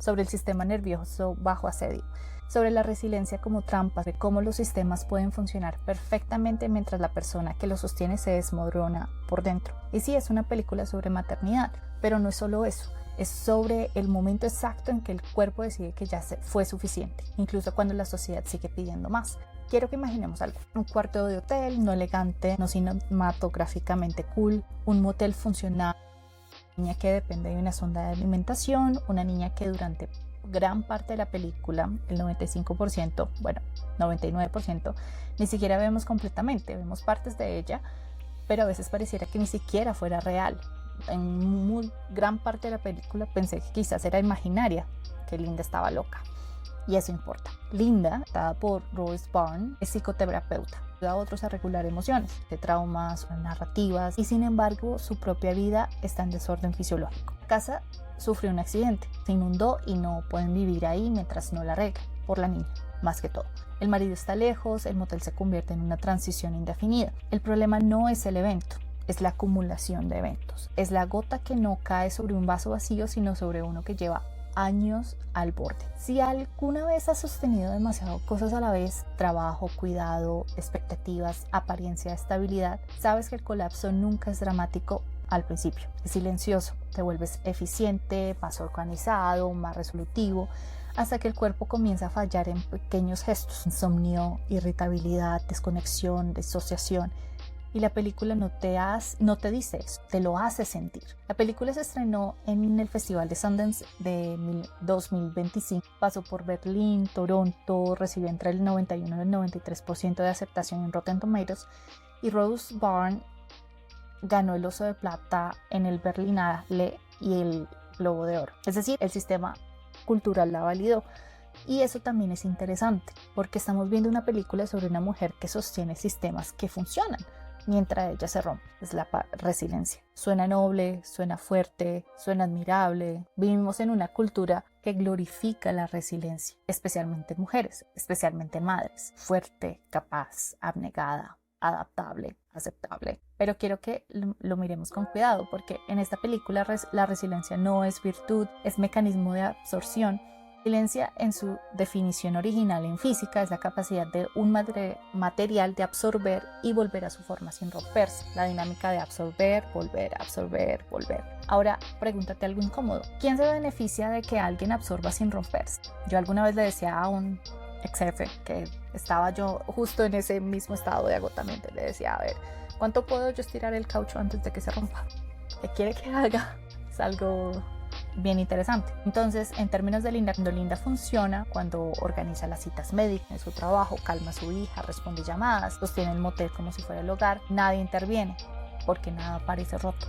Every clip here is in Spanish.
sobre el sistema nervioso bajo asedio, sobre la resiliencia como trampa, de cómo los sistemas pueden funcionar perfectamente mientras la persona que lo sostiene se desmorona por dentro. Y sí, es una película sobre maternidad, pero no es solo eso. Es sobre el momento exacto en que el cuerpo decide que ya fue suficiente, incluso cuando la sociedad sigue pidiendo más. Quiero que imaginemos algo: un cuarto de hotel, no elegante, no cinematográficamente cool, un motel funcional, una niña que depende de una sonda de alimentación, una niña que durante gran parte de la película, el 95%, bueno, 99%, ni siquiera vemos completamente, vemos partes de ella, pero a veces pareciera que ni siquiera fuera real. En muy gran parte de la película pensé que quizás era imaginaria, que Linda estaba loca. Y eso importa. Linda, dada por Rose Byrne, es psicoterapeuta. Ayuda a otros a regular emociones, de traumas, narrativas, y sin embargo su propia vida está en desorden fisiológico. La casa sufrió un accidente, se inundó y no pueden vivir ahí mientras no la arreglan, por la niña, más que todo. El marido está lejos, el motel se convierte en una transición indefinida. El problema no es el evento, es la acumulación de eventos. Es la gota que no cae sobre un vaso vacío, sino sobre uno que lleva años al borde. Si alguna vez has sostenido demasiado cosas a la vez, trabajo, cuidado, expectativas, apariencia de estabilidad, sabes que el colapso nunca es dramático al principio. Es silencioso, te vuelves eficiente, más organizado, más resolutivo, hasta que el cuerpo comienza a fallar en pequeños gestos: insomnio, irritabilidad, desconexión, disociación. Y la película no te dice eso, te lo hace sentir. La película se estrenó en el Festival de Sundance de 2025. Pasó por Berlín, Toronto, recibió entre el 91 y el 93% de aceptación en Rotten Tomatoes. Y Rose Byrne ganó el Oso de Plata en el Berlinale y el Globo de Oro. Es decir, el sistema cultural la validó. Y eso también es interesante, porque estamos viendo una película sobre una mujer que sostiene sistemas que funcionan mientras ella se rompe. Es la resiliencia. Suena noble, suena fuerte, suena admirable. Vivimos en una cultura que glorifica la resiliencia, especialmente en mujeres, especialmente en madres. Fuerte, capaz, abnegada, adaptable, aceptable. Pero quiero que lo miremos con cuidado, porque en esta película la resiliencia no es virtud, es mecanismo de absorción. Resiliencia, en su definición original en física, es la capacidad de un material de absorber y volver a su forma sin romperse. La dinámica de absorber, volver, absorber, volver. Ahora, pregúntate algo incómodo: ¿quién se beneficia de que alguien absorba sin romperse? Yo alguna vez le decía a un ex jefe que estaba yo justo en ese mismo estado de agotamiento, le decía: a ver, ¿cuánto puedo yo estirar el caucho antes de que se rompa? ¿Qué quiere que haga? Es algo bien interesante. Entonces, en términos de Linda, cuando Linda funciona, cuando organiza las citas médicas en su trabajo, calma a su hija, responde llamadas, sostiene el motel como si fuera el hogar, nadie interviene, porque nada parece roto.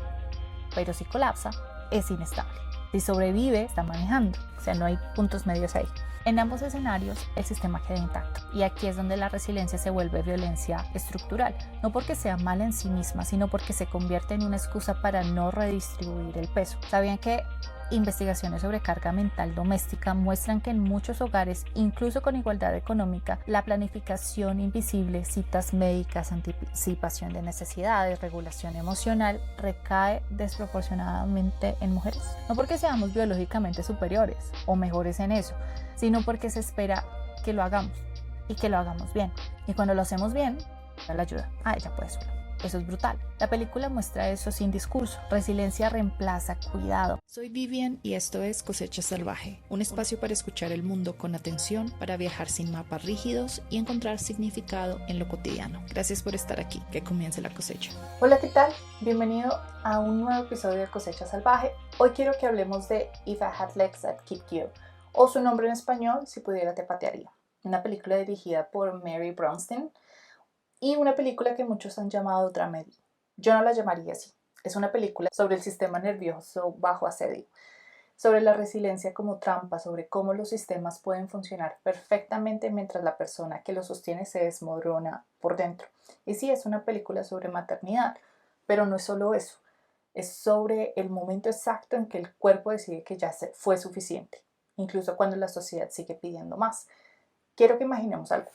Pero si colapsa, es inestable. Si sobrevive, está manejando. O sea, no hay puntos medios ahí. En ambos escenarios, el sistema queda intacto. Y aquí es donde la resiliencia se vuelve violencia estructural. No porque sea mala en sí misma, sino porque se convierte en una excusa para no redistribuir el peso. ¿Sabían que investigaciones sobre carga mental doméstica muestran que en muchos hogares, incluso con igualdad económica, la planificación invisible, citas médicas, anticipación de necesidades, regulación emocional, recae desproporcionadamente en mujeres? No porque seamos biológicamente superiores o mejores en eso, sino porque se espera que lo hagamos y que lo hagamos bien. Y cuando lo hacemos bien, la ayuda. Ella puede sola. Eso es brutal. La película muestra eso sin discurso. Resiliencia reemplaza cuidado. Soy Vivian y esto es Cosecha Salvaje, un espacio para escuchar el mundo con atención, para viajar sin mapas rígidos y encontrar significado en lo cotidiano. Gracias por estar aquí. Que comience la cosecha. Hola, ¿qué tal? Bienvenido a un nuevo episodio de Cosecha Salvaje. Hoy quiero que hablemos de If I Had Legs I'd Kick You, o su nombre en español, Si pudiera te patearía. Una película dirigida por Mary Brownstein y una película que muchos han llamado dramedy. Yo no la llamaría así. Es una película sobre el sistema nervioso bajo asedio, sobre la resiliencia como trampa, sobre cómo los sistemas pueden funcionar perfectamente mientras la persona que lo sostiene se desmorona por dentro. Y sí, es una película sobre maternidad, pero no es solo eso. Es sobre el momento exacto en que el cuerpo decide que ya fue suficiente, incluso cuando la sociedad sigue pidiendo más. Quiero que imaginemos algo: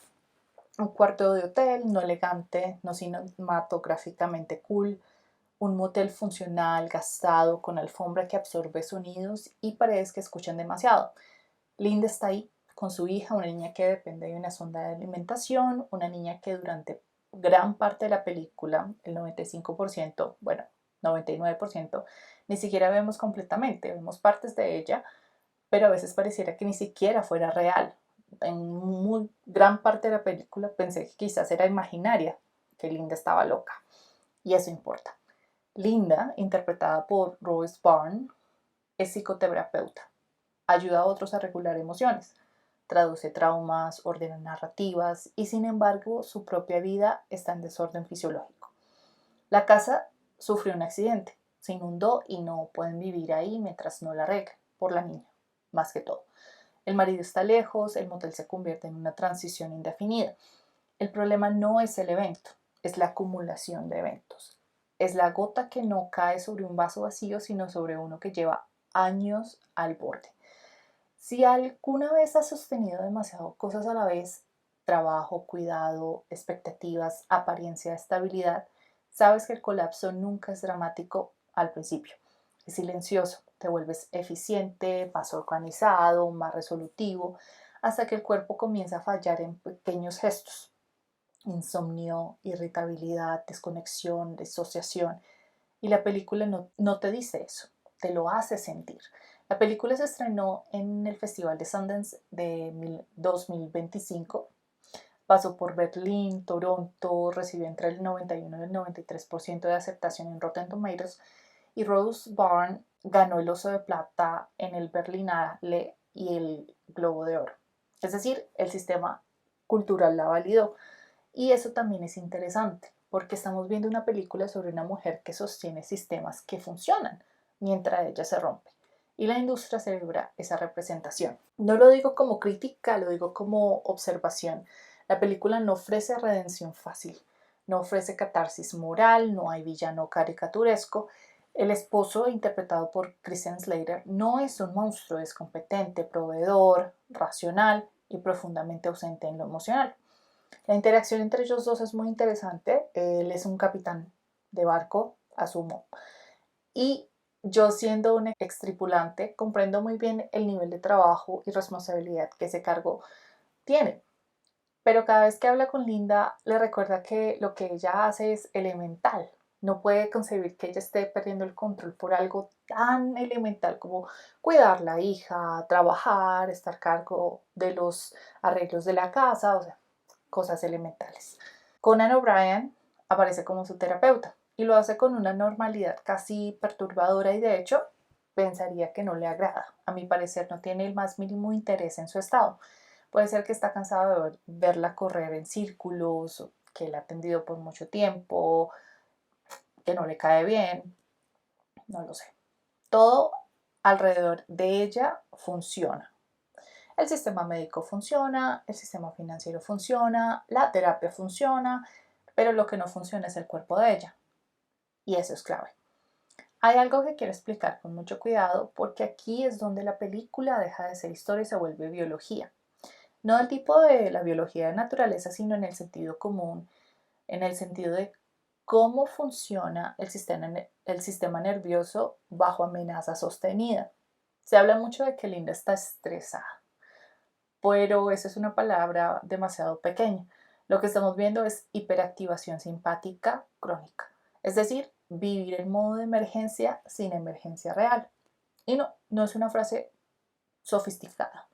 un cuarto de hotel, no elegante, no cinematográficamente cool, un motel funcional, gastado, con alfombra que absorbe sonidos y paredes que escuchan demasiado. Linda está ahí con su hija, una niña que depende de una sonda de alimentación, una niña que durante gran parte de la película, el 95%, bueno, 99%, ni siquiera vemos completamente, vemos partes de ella, pero a veces pareciera que ni siquiera fuera real. En muy gran parte de la película pensé que quizás era imaginaria, que Linda estaba loca, y eso importa. Linda, interpretada por Rose Byrne, es psicoterapeuta. Ayuda a otros a regular emociones, traduce traumas, ordena narrativas y sin embargo su propia vida está en desorden fisiológico. La casa sufrió un accidente, se inundó y no pueden vivir ahí mientras no la arreglen, por la niña, más que todo. El marido está lejos, el motel se convierte en una transición indefinida. El problema no es el evento, es la acumulación de eventos. Es la gota que no cae sobre un vaso vacío, sino sobre uno que lleva años al borde. Si alguna vez has sostenido demasiado cosas a la vez, trabajo, cuidado, expectativas, apariencia de estabilidad, sabes que el colapso nunca es dramático al principio. Es silencioso, te vuelves eficiente, más organizado, más resolutivo, hasta que el cuerpo comienza a fallar en pequeños gestos. Insomnio, irritabilidad, desconexión, disociación. Y la película no te dice eso, te lo hace sentir. La película se estrenó en el Festival de Sundance de 2025. Pasó por Berlín, Toronto, recibió entre el 91 y el 93% de aceptación en Rotten Tomatoes y Rose Byrne ganó el Oso de Plata en el Berlinale y el Globo de Oro. Es decir, el sistema cultural la validó. Y eso también es interesante, porque estamos viendo una película sobre una mujer que sostiene sistemas que funcionan mientras ella se rompe. Y la industria celebra esa representación. No lo digo como crítica, lo digo como observación. La película no ofrece redención fácil, no ofrece catarsis moral, no hay villano caricaturesco. El esposo, interpretado por Christian Slater, no es un monstruo, es competente, proveedor, racional y profundamente ausente en lo emocional. La interacción entre ellos dos es muy interesante. Él es un capitán de barco, asumo. Y yo, siendo un ex tripulante, comprendo muy bien el nivel de trabajo y responsabilidad que ese cargo tiene. Pero cada vez que habla con Linda, le recuerda que lo que ella hace es elemental. No puede concebir que ella esté perdiendo el control por algo tan elemental como cuidar la hija, trabajar, estar a cargo de los arreglos de la casa, o sea, cosas elementales. Conan O'Brien aparece como su terapeuta y lo hace con una normalidad casi perturbadora y de hecho pensaría que no le agrada. A mi parecer no tiene el más mínimo interés en su estado. Puede ser que está cansado de verla correr en círculos, que la ha atendido por mucho tiempo, que no le cae bien, no lo sé. Todo alrededor de ella funciona. El sistema médico funciona, el sistema financiero funciona, la terapia funciona, pero lo que no funciona es el cuerpo de ella. Y eso es clave. Hay algo que quiero explicar con mucho cuidado porque aquí es donde la película deja de ser historia y se vuelve biología. No del tipo de la biología de naturaleza, sino en el sentido común, en el sentido de cómo funciona el sistema nervioso bajo amenaza sostenida. Se habla mucho de que Linda está estresada, pero esa es una palabra demasiado pequeña. Lo que estamos viendo es hiperactivación simpática crónica, es decir, vivir en modo de emergencia sin emergencia real. Y no es una frase sofisticada,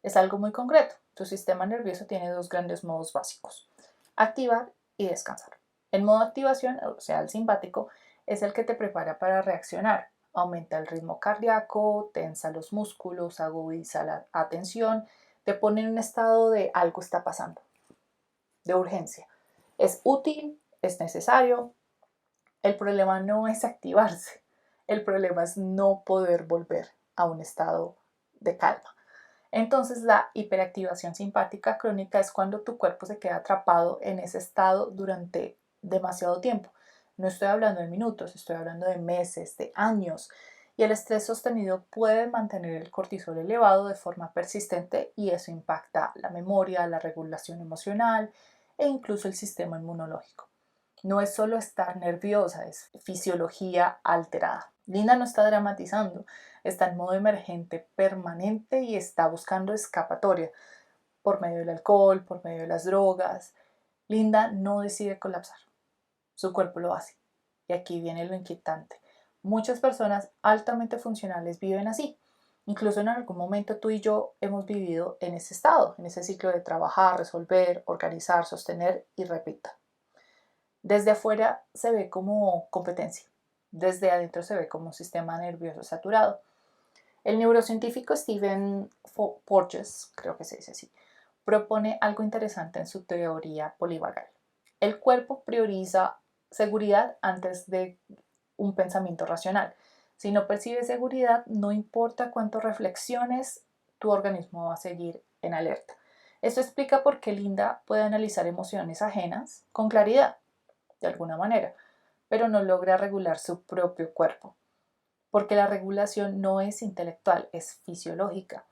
es algo muy concreto. Tu sistema nervioso tiene dos grandes modos básicos: activar y descansar. El modo activación, o sea, el simpático, es el que te prepara para reaccionar. Aumenta el ritmo cardíaco, tensa los músculos, agudiza la atención, te pone en un estado de algo está pasando, de urgencia. Es útil, es necesario. El problema no es activarse, el problema es no poder volver a un estado de calma. Entonces, la hiperactivación simpática crónica es cuando tu cuerpo se queda atrapado en ese estado durante demasiado tiempo. No estoy hablando de minutos, estoy hablando de meses, de años. Y el estrés sostenido puede mantener el cortisol elevado de forma persistente y eso impacta la memoria, la regulación emocional e incluso el sistema inmunológico. No es solo estar nerviosa, es fisiología alterada. Linda no está dramatizando, está en modo emergente permanente y está buscando escapatoria por medio del alcohol, por medio de las drogas. Linda no decide colapsar, su cuerpo lo hace. Y aquí viene lo inquietante. Muchas personas altamente funcionales viven así. Incluso en algún momento tú y yo hemos vivido en ese estado, en ese ciclo de trabajar, resolver, organizar, sostener y repita. Desde afuera se ve como competencia, desde adentro se ve como un sistema nervioso saturado. El neurocientífico Stephen Porges, creo que se dice así, propone algo interesante en su teoría polivagal. El cuerpo prioriza seguridad antes de un pensamiento racional. Si no percibes seguridad, no importa cuánto reflexiones, tu organismo va a seguir en alerta. Esto explica por qué Linda puede analizar emociones ajenas con claridad, de alguna manera, pero no logra regular su propio cuerpo, porque la regulación no es intelectual, es fisiológica.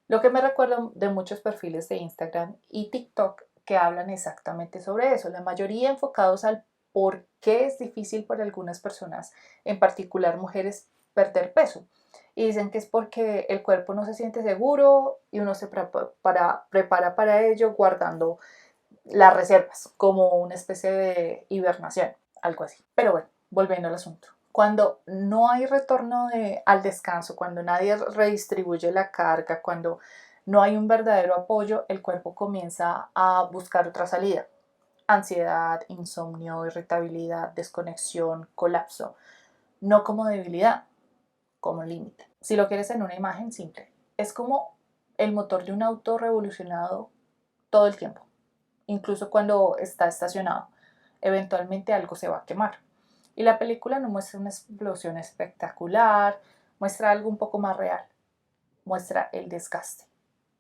Lo que me recuerda de muchos perfiles de Instagram y TikTok que hablan exactamente sobre eso, la mayoría enfocados al por qué es difícil para algunas personas, en particular mujeres, perder peso. Y dicen que es porque el cuerpo no se siente seguro y uno se prepara para ello guardando las reservas, como una especie de hibernación, algo así. Pero bueno, volviendo al asunto. Cuando no hay retorno al descanso, cuando nadie redistribuye la carga, cuando no hay un verdadero apoyo, el cuerpo comienza a buscar otra salida. Ansiedad, insomnio, irritabilidad, desconexión, colapso. No como debilidad, como límite. Si lo quieres en una imagen simple, es como el motor de un auto revolucionado todo el tiempo, incluso cuando está estacionado. Eventualmente algo se va a quemar. Y la película no muestra una explosión espectacular, muestra algo un poco más real, muestra el desgaste.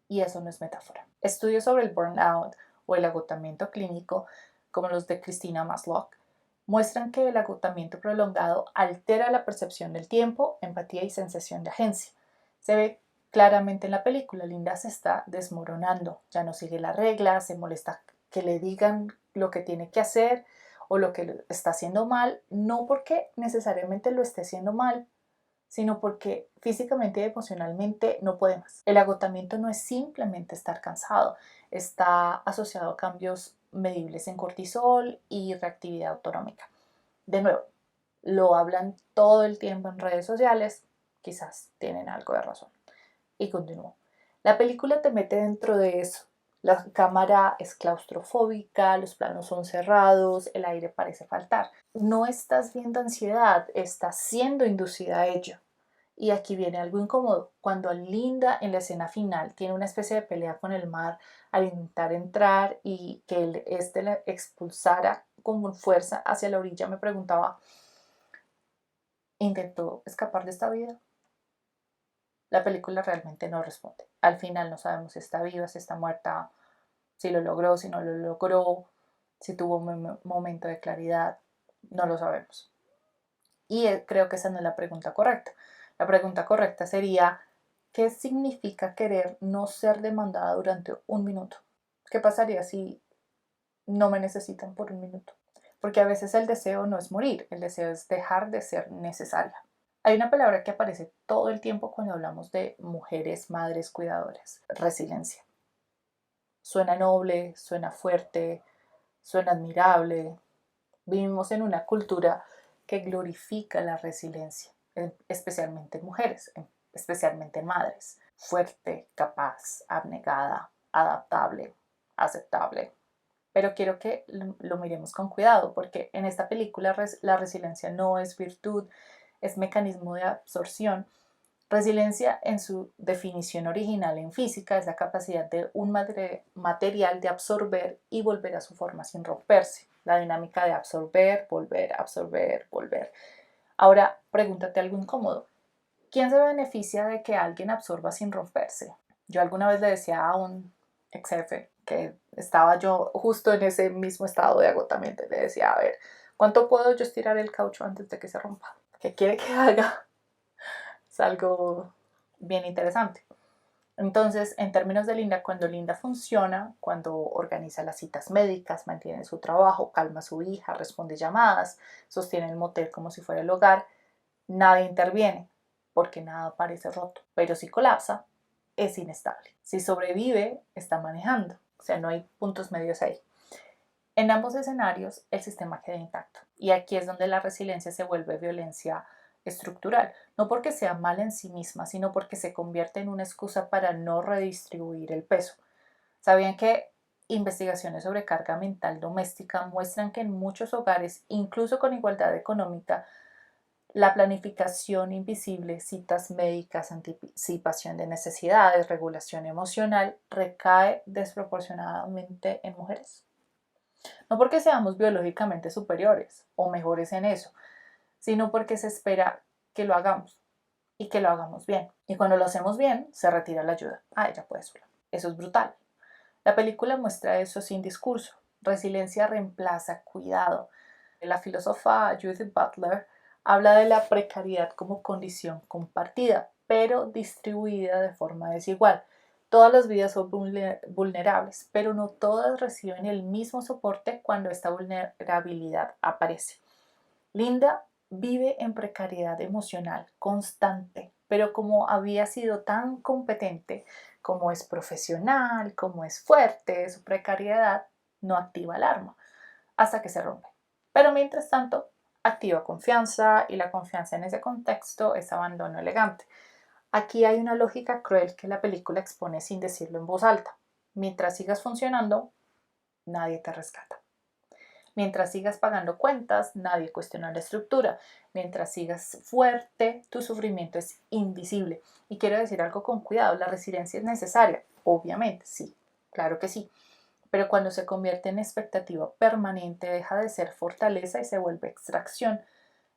Y eso no es metáfora. Estudios sobre el burnout o el agotamiento clínico, como los de Christina Masloch, muestran que el agotamiento prolongado altera la percepción del tiempo, empatía y sensación de agencia. Se ve claramente en la película. Linda se está desmoronando, ya no sigue las reglas, se molesta que le digan lo que tiene que hacer o lo que está haciendo mal, no porque necesariamente lo esté haciendo mal, sino porque físicamente y emocionalmente no puede más. El agotamiento no es simplemente estar cansado, está asociado a cambios medibles en cortisol y reactividad autonómica. De nuevo, lo hablan todo el tiempo en redes sociales, quizás tienen algo de razón. Y continúo. La película te mete dentro de eso. La cámara es claustrofóbica, los planos son cerrados, el aire parece faltar. No estás viendo ansiedad, estás siendo inducida a ello. Y aquí viene algo incómodo. Cuando Linda en la escena final tiene una especie de pelea con el mar al intentar entrar y que este la expulsara con fuerza hacia la orilla, me preguntaba, ¿intentó escapar de esta vida? La película realmente no responde. Al final no sabemos si está viva, si está muerta, si lo logró, si no lo logró, si tuvo un momento de claridad. No lo sabemos. Y creo que esa no es la pregunta correcta. La pregunta correcta sería, ¿qué significa querer no ser demandada durante un minuto? ¿Qué pasaría si no me necesitan por un minuto? Porque a veces el deseo no es morir, el deseo es dejar de ser necesaria. Hay una palabra que aparece todo el tiempo cuando hablamos de mujeres, madres, cuidadoras: resiliencia. Suena noble, suena fuerte, suena admirable. Vivimos en una cultura que glorifica la resiliencia, especialmente en mujeres, especialmente en madres. Fuerte, capaz, abnegada, adaptable, aceptable. Pero quiero que lo miremos con cuidado, porque en esta película la resiliencia no es virtud, es mecanismo de absorción. Resiliencia, en su definición original en física, es la capacidad de un material de absorber y volver a su forma sin romperse. La dinámica de absorber, volver, volver. Ahora, pregúntate algo incómodo. ¿Quién se beneficia de que alguien absorba sin romperse? Yo alguna vez le decía a un ex jefe que estaba yo justo en ese mismo estado de agotamiento. Le decía, a ver, ¿cuánto puedo yo estirar el caucho antes de que se rompa? ¿Qué quiere que haga? Es algo bien interesante. Entonces, en términos de Linda, cuando Linda funciona, cuando organiza las citas médicas, mantiene su trabajo, calma a su hija, responde llamadas, sostiene el motel como si fuera el hogar, nadie interviene porque nada parece roto. Pero si colapsa, es inestable. Si sobrevive, está manejando. O sea, no hay puntos medios ahí. En ambos escenarios, el sistema queda intacto. Y aquí es donde la resiliencia se vuelve violencia estructural, no porque sea mala en sí misma, sino porque se convierte en una excusa para no redistribuir el peso. ¿Sabían que investigaciones sobre carga mental doméstica muestran que en muchos hogares, incluso con igualdad económica, la planificación invisible, citas médicas, anticipación de necesidades, regulación emocional, recae desproporcionadamente en mujeres? No porque seamos biológicamente superiores o mejores en eso, sino porque se espera que lo hagamos y que lo hagamos bien. Y cuando lo hacemos bien, se retira la ayuda. Ah, ella puede sola. Eso es brutal. La película muestra eso sin discurso. Resiliencia reemplaza cuidado. La filósofa Judith Butler habla de la precariedad como condición compartida, pero distribuida de forma desigual. Todas las vidas son vulnerables, pero no todas reciben el mismo soporte cuando esta vulnerabilidad aparece. Linda vive en precariedad emocional constante, pero como había sido tan competente, como es profesional, como es fuerte, su precariedad no activa alarma hasta que se rompe. Pero mientras tanto, activa confianza y la confianza en ese contexto es abandono elegante. Aquí hay una lógica cruel que la película expone sin decirlo en voz alta. Mientras sigas funcionando, nadie te rescata. Mientras sigas pagando cuentas, nadie cuestiona la estructura. Mientras sigas fuerte, tu sufrimiento es invisible. Y quiero decir algo con cuidado, la resiliencia es necesaria, obviamente, sí, claro que sí. Pero cuando se convierte en expectativa permanente, deja de ser fortaleza y se vuelve extracción.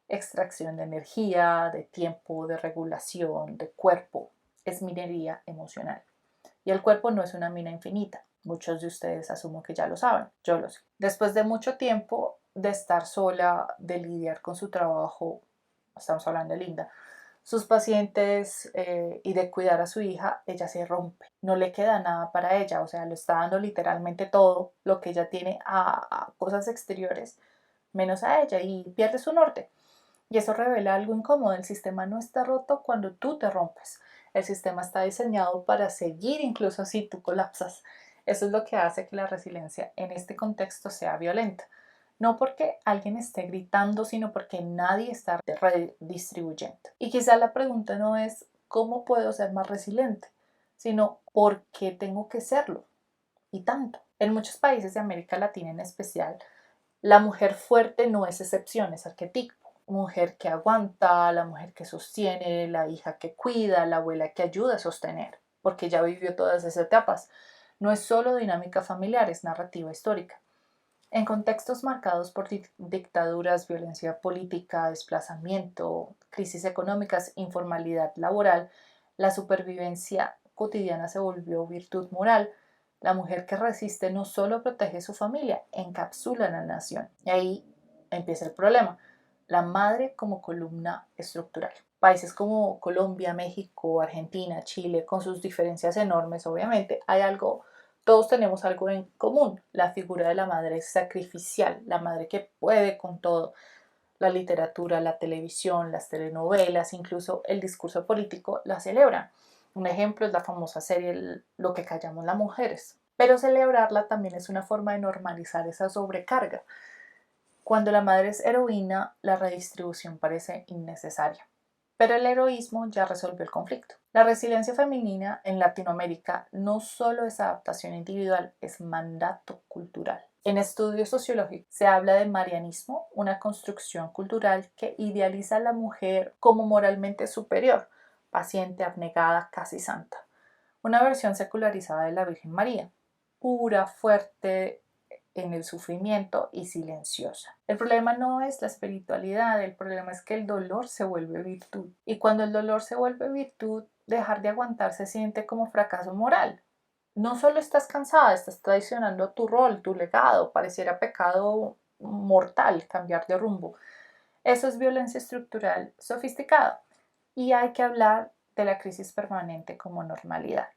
Extracción de energía, de tiempo, de regulación, de cuerpo. Es minería emocional. Y el cuerpo no es una mina infinita. Muchos de ustedes asumo que ya lo saben, yo lo sé. Después de mucho tiempo de estar sola, de lidiar con su trabajo, estamos hablando de Linda, sus pacientes y de cuidar a su hija, ella se rompe. No le queda nada para ella, o sea, le está dando literalmente todo lo que ella tiene a cosas exteriores, menos a ella, y pierde su norte. Y eso revela algo incómodo. El sistema no está roto cuando tú te rompes. El sistema está diseñado para seguir incluso si tú colapsas. Eso es lo que hace que la resiliencia en este contexto sea violenta. No porque alguien esté gritando, sino porque nadie está redistribuyendo. Y quizá la pregunta no es ¿cómo puedo ser más resiliente? Sino ¿por qué tengo que serlo? Y tanto. En muchos países de América Latina en especial, la mujer fuerte no es excepción, es arquetipo. Mujer que aguanta, la mujer que sostiene, la hija que cuida, la abuela que ayuda a sostener, porque ya vivió todas esas etapas. No es solo dinámica familiar, es narrativa histórica. En contextos marcados por dictaduras, violencia política, desplazamiento, crisis económicas, informalidad laboral, la supervivencia cotidiana se volvió virtud moral. La mujer que resiste no solo protege su familia, encapsula a la nación. Y ahí empieza el problema. La madre como columna estructural. Países como Colombia, México, Argentina, Chile, con sus diferencias enormes, obviamente, todos tenemos algo en común. La figura de la madre es sacrificial, la madre que puede con todo. La literatura, la televisión, las telenovelas, incluso el discurso político la celebran. Un ejemplo es la famosa serie Lo que callamos las mujeres. Pero celebrarla también es una forma de normalizar esa sobrecarga. Cuando la madre es heroína, la redistribución parece innecesaria. Pero el heroísmo ya resolvió el conflicto. La resiliencia femenina en Latinoamérica no solo es adaptación individual, es mandato cultural. En estudios sociológicos se habla de marianismo, una construcción cultural que idealiza a la mujer como moralmente superior, paciente, abnegada, casi santa. Una versión secularizada de la Virgen María, pura, fuerte en el sufrimiento y silenciosa. El problema no es la espiritualidad, el problema es que el dolor se vuelve virtud. Y cuando el dolor se vuelve virtud, dejar de aguantar se siente como fracaso moral. No solo estás cansada, estás traicionando tu rol, tu legado, pareciera pecado mortal cambiar de rumbo. Eso es violencia estructural sofisticada y hay que hablar de la crisis permanente como normalidad.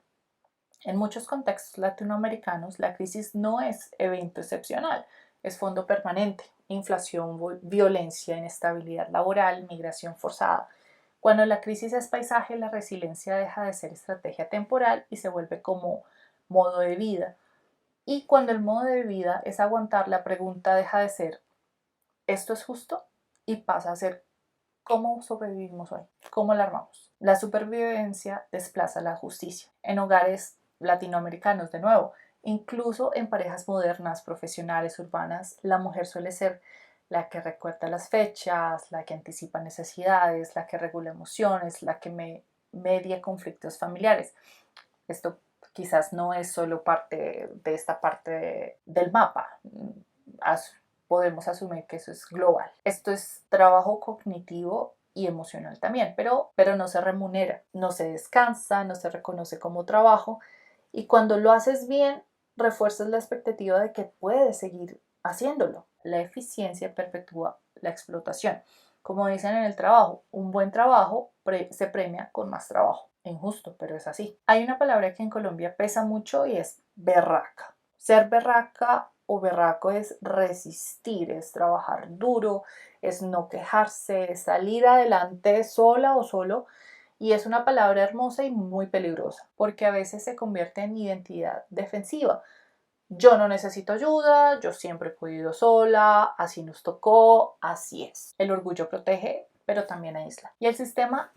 En muchos contextos latinoamericanos, la crisis no es evento excepcional, es fondo permanente: inflación, violencia, inestabilidad laboral, migración forzada. Cuando la crisis es paisaje, la resiliencia deja de ser estrategia temporal y se vuelve como modo de vida. Y cuando el modo de vida es aguantar, la pregunta deja de ser ¿esto es justo? Y pasa a ser ¿cómo sobrevivimos hoy? ¿Cómo la armamos? La supervivencia desplaza la justicia. En hogares latinoamericanos, de nuevo, incluso en parejas modernas, profesionales, urbanas, la mujer suele ser la que recuerda las fechas, la que anticipa necesidades, la que regula emociones, la que media conflictos familiares. Esto quizás no es solo parte de esta parte del mapa. Podemos asumir que eso es global. Esto es trabajo cognitivo y emocional también, pero no se remunera, no se descansa, no se reconoce como trabajo, y cuando lo haces bien, refuerzas la expectativa de que puedes seguir haciéndolo. La eficiencia perpetúa la explotación. Como dicen en el trabajo, un buen trabajo se premia con más trabajo. Injusto, pero es así. Hay una palabra que en Colombia pesa mucho y es berraca. Ser berraca o berraco es resistir, es trabajar duro, es no quejarse, es salir adelante sola o solo. Y es una palabra hermosa y muy peligrosa, porque a veces se convierte en identidad defensiva. Yo no necesito ayuda, yo siempre he podido sola, así nos tocó, así es. El orgullo protege, pero también aísla. Y el sistema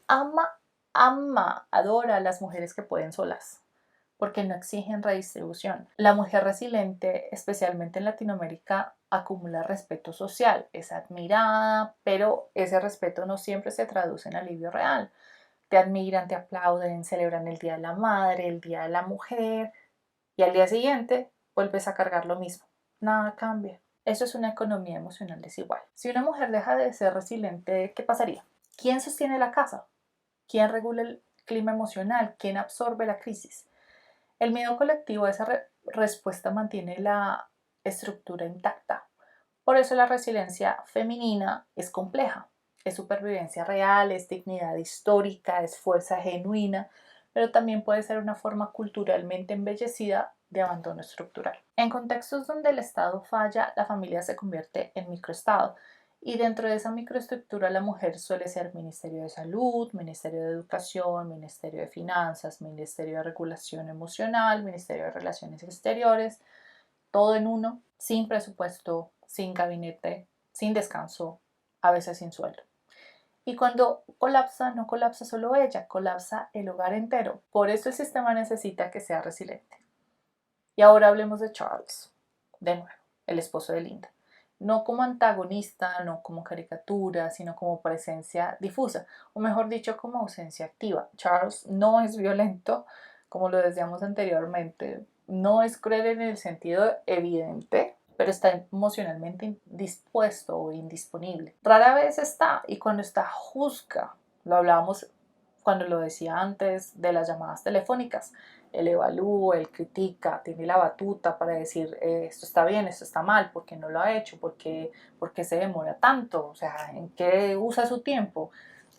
adora a las mujeres que pueden solas, porque no exigen redistribución. La mujer resiliente, especialmente en Latinoamérica, acumula respeto social, es admirada, pero ese respeto no siempre se traduce en alivio real. Te admiran, te aplauden, celebran el Día de la Madre, el Día de la Mujer, y al día siguiente vuelves a cargar lo mismo. Nada cambia. Eso es una economía emocional desigual. Si una mujer deja de ser resiliente, ¿qué pasaría? ¿Quién sostiene la casa? ¿Quién regula el clima emocional? ¿Quién absorbe la crisis? El miedo colectivo a esa respuesta mantiene la estructura intacta. Por eso la resiliencia femenina es compleja. Es supervivencia real, es dignidad histórica, es fuerza genuina, pero también puede ser una forma culturalmente embellecida de abandono estructural. En contextos donde el Estado falla, la familia se convierte en microestado, y dentro de esa microestructura la mujer suele ser Ministerio de Salud, Ministerio de Educación, Ministerio de Finanzas, Ministerio de Regulación Emocional, Ministerio de Relaciones Exteriores, todo en uno, sin presupuesto, sin gabinete, sin descanso, a veces sin sueldo. Y cuando colapsa, no colapsa solo ella, colapsa el hogar entero. Por eso el sistema necesita que sea resiliente. Y ahora hablemos de Charles, de nuevo, el esposo de Linda. No como antagonista, no como caricatura, sino como presencia difusa, o mejor dicho, como ausencia activa. Charles no es violento, como lo decíamos anteriormente, no es cruel en el sentido evidente, pero está emocionalmente indispuesto o indisponible. Rara vez está, y cuando está juzga. Lo hablábamos cuando lo decía antes de las llamadas telefónicas. Él evalúa, él critica, tiene la batuta para decir esto está bien, esto está mal, ¿por qué no lo ha hecho? ¿Por qué se demora tanto? O sea, ¿en qué usa su tiempo?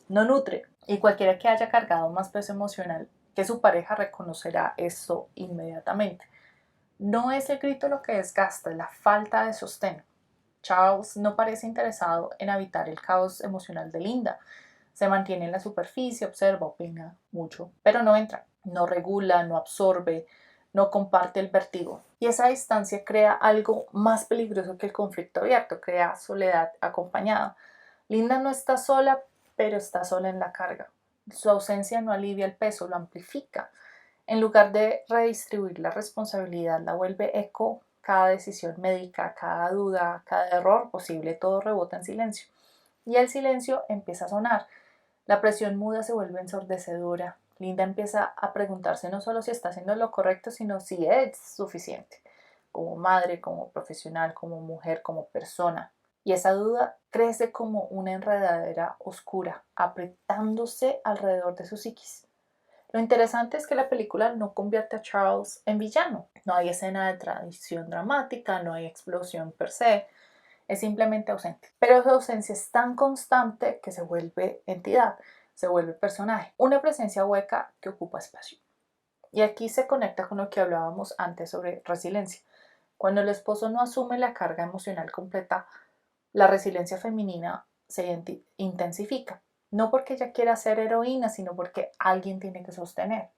No nutre. Y cualquiera que haya cargado más peso emocional que su pareja reconocerá esto inmediatamente. No es el grito lo que desgasta, es la falta de sostén. Charles no parece interesado en evitar el caos emocional de Linda. Se mantiene en la superficie, observa, opina mucho, pero no entra, no regula, no absorbe, no comparte el vértigo. Y esa distancia crea algo más peligroso que el conflicto abierto, crea soledad acompañada. Linda no está sola, pero está sola en la carga. Su ausencia no alivia el peso, lo amplifica. En lugar de redistribuir la responsabilidad, la vuelve eco. Cada decisión médica, cada duda, cada error posible, todo rebota en silencio. Y el silencio empieza a sonar. La presión muda se vuelve ensordecedora. Linda empieza a preguntarse no solo si está haciendo lo correcto, sino si es suficiente, como madre, como profesional, como mujer, como persona. Y esa duda crece como una enredadera oscura, apretándose alrededor de su psiquis. Lo interesante es que la película no convierte a Charles en villano. No hay escena de tradición dramática, no hay explosión per se, es simplemente ausente. Pero su ausencia es tan constante que se vuelve entidad, se vuelve personaje, una presencia hueca que ocupa espacio. Y aquí se conecta con lo que hablábamos antes sobre resiliencia. Cuando el esposo no asume la carga emocional completa, la resiliencia femenina se intensifica. No porque ella quiera ser heroína, sino porque alguien tiene que sostener.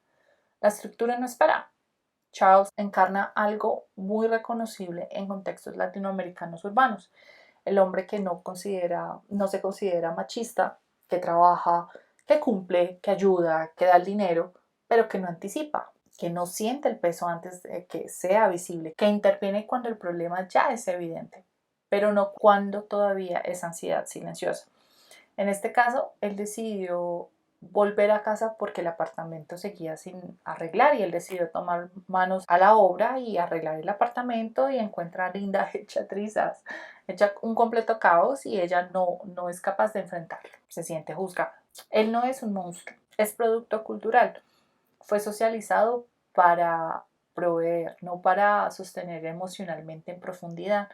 La estructura no espera. Charles encarna algo muy reconocible en contextos latinoamericanos urbanos. El hombre que no se considera machista, que trabaja, que cumple, que ayuda, que da el dinero, pero que no anticipa, que no siente el peso antes de que sea visible, que interviene cuando el problema ya es evidente, pero no cuando todavía es ansiedad silenciosa. En este caso, él decidió volver a casa porque el apartamento seguía sin arreglar y él decidió tomar manos a la obra y arreglar el apartamento y encuentra a Linda hecha trizas, hecha un completo caos y ella no es capaz de enfrentarlo, se siente juzgada. Él no es un monstruo, es producto cultural, fue socializado para proveer, no para sostener emocionalmente en profundidad.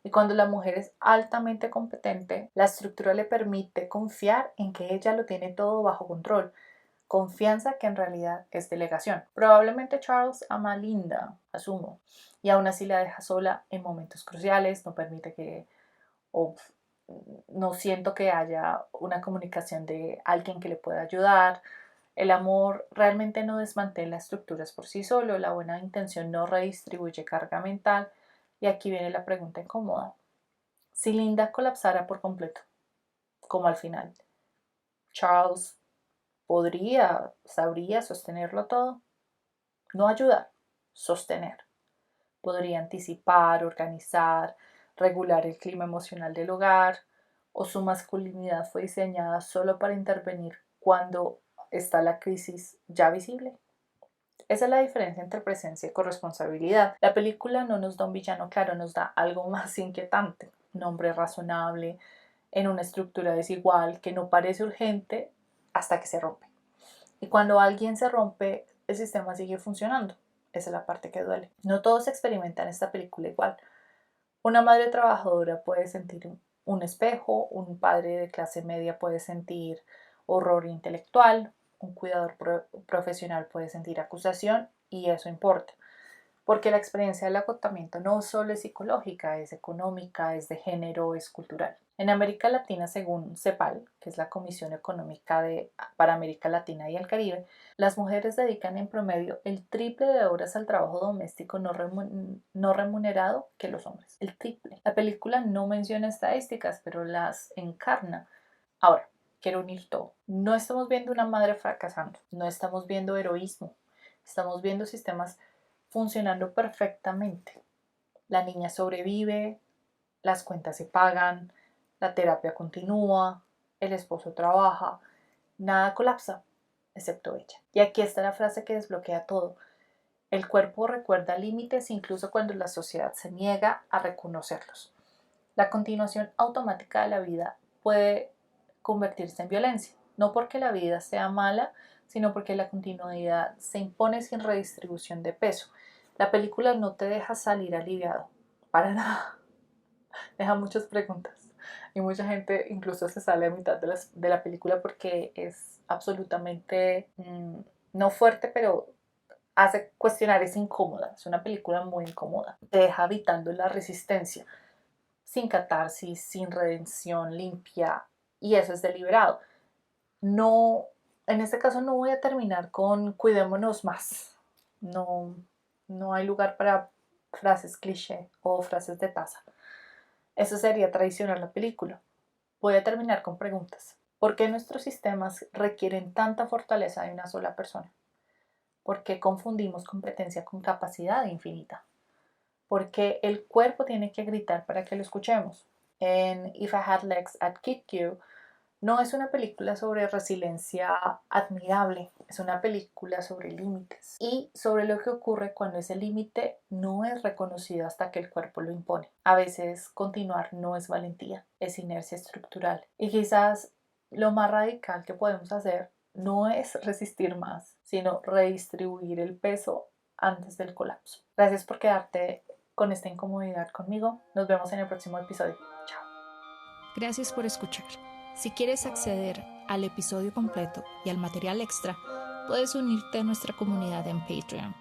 Y cuando la mujer es altamente competente, la estructura le permite confiar en que ella lo tiene todo bajo control. Confianza que en realidad es delegación. Probablemente Charles ama a Linda, asumo, y aún así la deja sola en momentos cruciales, no permite que, o no siento que haya una comunicación de alguien que le pueda ayudar. El amor realmente no desmantela estructuras por sí solo, la buena intención no redistribuye carga mental. Y aquí viene la pregunta incómoda. Si Linda colapsara por completo, como al final, Charles sabría sostenerlo todo. No ayudar, sostener. Podría anticipar, organizar, regular el clima emocional del hogar, o su masculinidad fue diseñada solo para intervenir cuando está la crisis ya visible. Esa es la diferencia entre presencia y corresponsabilidad. La película no nos da un villano claro, nos da algo más inquietante, un hombre razonable, en una estructura desigual que no parece urgente hasta que se rompe. Y cuando alguien se rompe, el sistema sigue funcionando. Esa es la parte que duele. No todos experimentan esta película igual. Una madre trabajadora puede sentir un espejo, un padre de clase media puede sentir horror intelectual, un cuidador profesional puede sentir acusación y eso importa. Porque la experiencia del agotamiento no solo es psicológica, es económica, es de género, es cultural. En América Latina, según CEPAL, que es la Comisión Económica para América Latina y el Caribe, las mujeres dedican en promedio el triple de horas al trabajo doméstico no remunerado que los hombres. El triple. La película no menciona estadísticas, pero las encarna. Ahora, quiero unir todo. No estamos viendo una madre fracasando, no estamos viendo heroísmo, estamos viendo sistemas funcionando perfectamente. La niña sobrevive, las cuentas se pagan, la terapia continúa, el esposo trabaja, nada colapsa, excepto ella. Y aquí está la frase que desbloquea todo. El cuerpo recuerda límites incluso cuando la sociedad se niega a reconocerlos. La continuación automática de la vida puede convertirse en violencia, no porque la vida sea mala, sino porque la continuidad se impone sin redistribución de peso. La película no te deja salir aliviado, para nada, deja muchas preguntas y mucha gente incluso se sale a mitad de la película porque es absolutamente no fuerte, pero hace cuestionar, es incómoda, es una película muy incómoda, te deja habitando la resistencia, sin catarsis, sin redención limpia, y eso es deliberado. No, en este caso no voy a terminar con cuidémonos más. No, no hay lugar para frases cliché o frases de taza. Eso sería traicionar la película. Voy a terminar con preguntas. ¿Por qué nuestros sistemas requieren tanta fortaleza de una sola persona? ¿Por qué confundimos competencia con capacidad infinita? ¿Por qué el cuerpo tiene que gritar para que lo escuchemos? En If I Had Legs, I'd Kick You no es una película sobre resiliencia admirable, es una película sobre límites y sobre lo que ocurre cuando ese límite no es reconocido hasta que el cuerpo lo impone. A veces continuar no es valentía, es inercia estructural. Y quizás lo más radical que podemos hacer no es resistir más, sino redistribuir el peso antes del colapso. Gracias por quedarte con esta incomodidad conmigo. Nos vemos en el próximo episodio. Chao. Gracias por escuchar. Si quieres acceder al episodio completo y al material extra, puedes unirte a nuestra comunidad en Patreon.